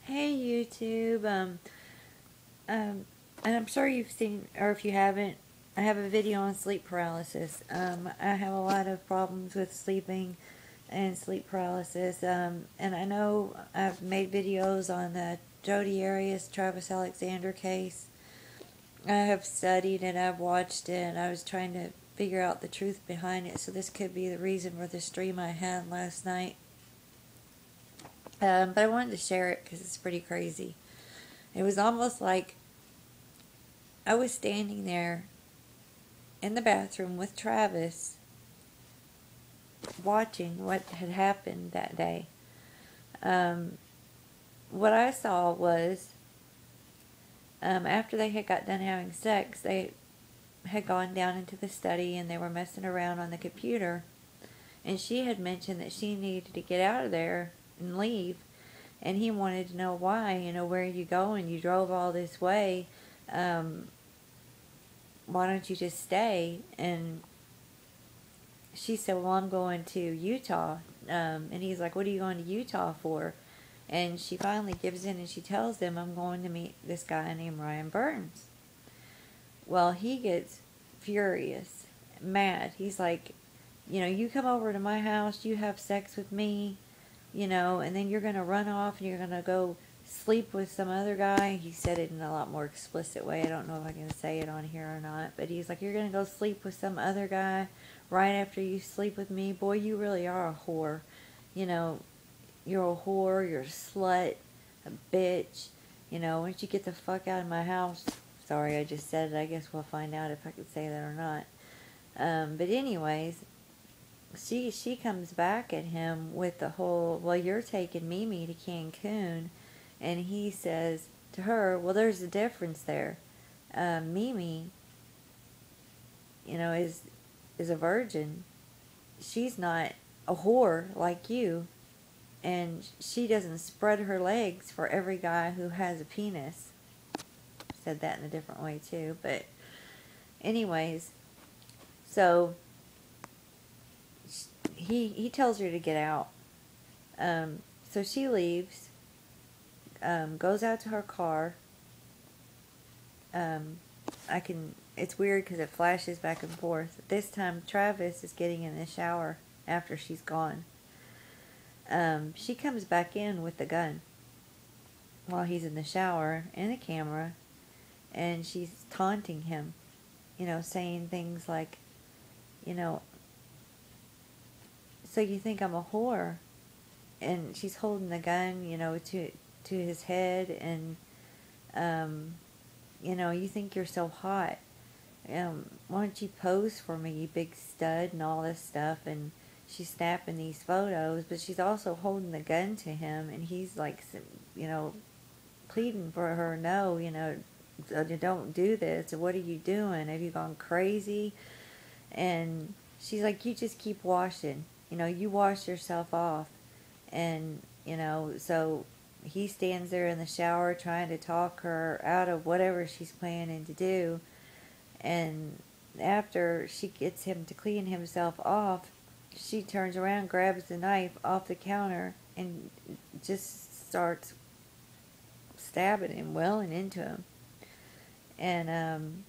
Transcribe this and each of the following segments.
Hey YouTube, um, and I'm sure you've seen, or if you haven't, I have a video on sleep paralysis. I have a lot of problems with sleeping and sleep paralysis, and I know I've made videos on the Jodi Arias, Travis Alexander case. I have studied and I've watched it, and I was trying to figure out the truth behind it, so this could be the reason for the stream I had last night. But I wanted to share it because it's pretty crazy. It was almost like I was standing there in the bathroom with Travis watching what had happened that day. Um, what I saw was after they had got done having sex, they had gone down into the study and they were messing around on the computer. And she had mentioned that she needed to get out of there and leave. And he wanted to know why. Where are you going? You drove all this way. Um, why don't you just stay? And she said, well, I'm going to Utah. And he's like, what are you going to Utah for? And she finally gives in and she tells them, I'm going to meet this guy named Ryan Burns. Well, he gets furious, mad. He's like, you come over to my house, you have sex with me, and then you're going to run off and you're going to go sleep with some other guy. He said it in a lot more explicit way. I don't know if I can say it on here or not, but he's like, you're going to go sleep with some other guy right after you sleep with me. Boy, you really are a whore. You know, you're a whore, you're a slut, a bitch. Why don't you get the fuck out of my house? Sorry, I just said it. I guess we'll find out if I could say that or not. But anyways, she comes back at him with the whole, well, you're taking Mimi to Cancun. And he says to her, well, there's a difference there. Mimi, is a virgin. She's not a whore like you. And she doesn't spread her legs for every guy who has a penis. Said that in a different way too. But anyways, so he tells her to get out. So she leaves, goes out to her car. It's weird because it flashes back and forth. This time Travis is getting in the shower after she's gone. She comes back in with the gun while he's in the shower and a camera, and she's taunting him, saying things like, so you think I'm a whore? And she's holding the gun, to his head, and, you think you're so hot. Why don't you pose for me, you big stud, and all this stuff, and she's snapping these photos, but she's also holding the gun to him, and he's like, pleading for her, no, don't do this, what are you doing, have you gone crazy? And she's like, you just keep washing, you wash yourself off. And, so he stands there in the shower trying to talk her out of whatever she's planning to do. And after she gets him to clean himself off, she turns around, grabs the knife off the counter, and just starts stabbing him, welling into him. And,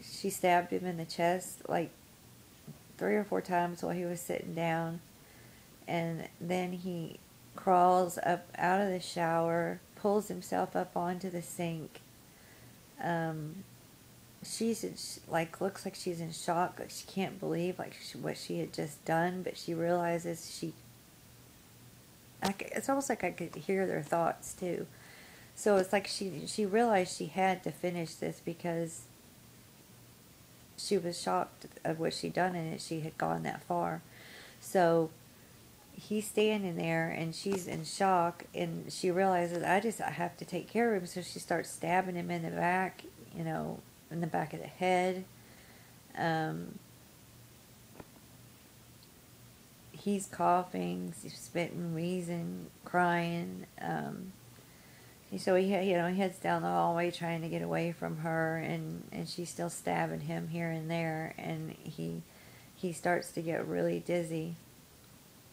she stabbed him in the chest like 3 or 4 times while he was sitting down. And then he crawls up out of the shower, pulls himself up onto the sink. Looks like she's in shock, like she can't believe what she had just done, but she realizes it's almost like I could hear their thoughts too. So it's like she realized she had to finish this because she was shocked of what she'd done and that she had gone that far. So he's standing there and she's in shock, and she realizes I have to take care of him. So she starts stabbing him in the back, in the back of the head. He's coughing, he's spitting, wheezing, crying. So he heads down the hallway trying to get away from her, and she's still stabbing him here and there, and he starts to get really dizzy.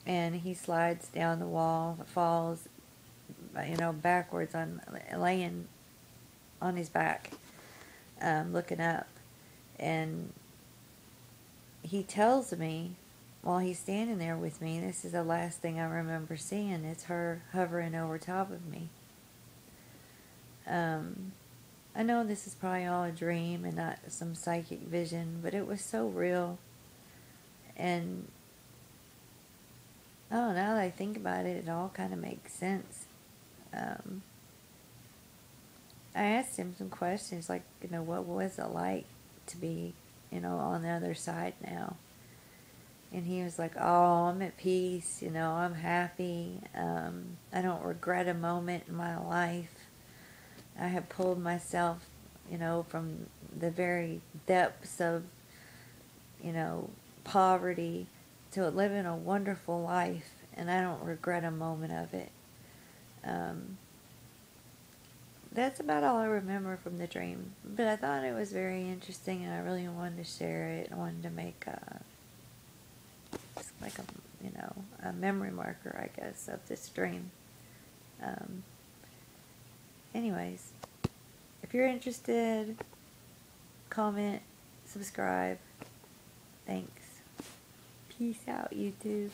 and he slides down the wall, falls, backwards laying on his back, looking up. And he tells me, while he's standing there with me, this is the last thing I remember seeing. It's her hovering over top of me. I know this is probably all a dream and not some psychic vision, but it was so real. And oh, now that I think about it, it all kind of makes sense. I asked him some questions like, what was it like to be, on the other side now? And he was like, oh, I'm at peace, I'm happy. I don't regret a moment in my life. I have pulled myself, from the very depths of, poverty to living a wonderful life, and I don't regret a moment of it. That's about all I remember from the dream, but I thought it was very interesting, and I really wanted to share it. I wanted to make like a memory marker, I guess, of this dream. Anyways, if you're interested, comment, subscribe. Thanks. Peace out, YouTube.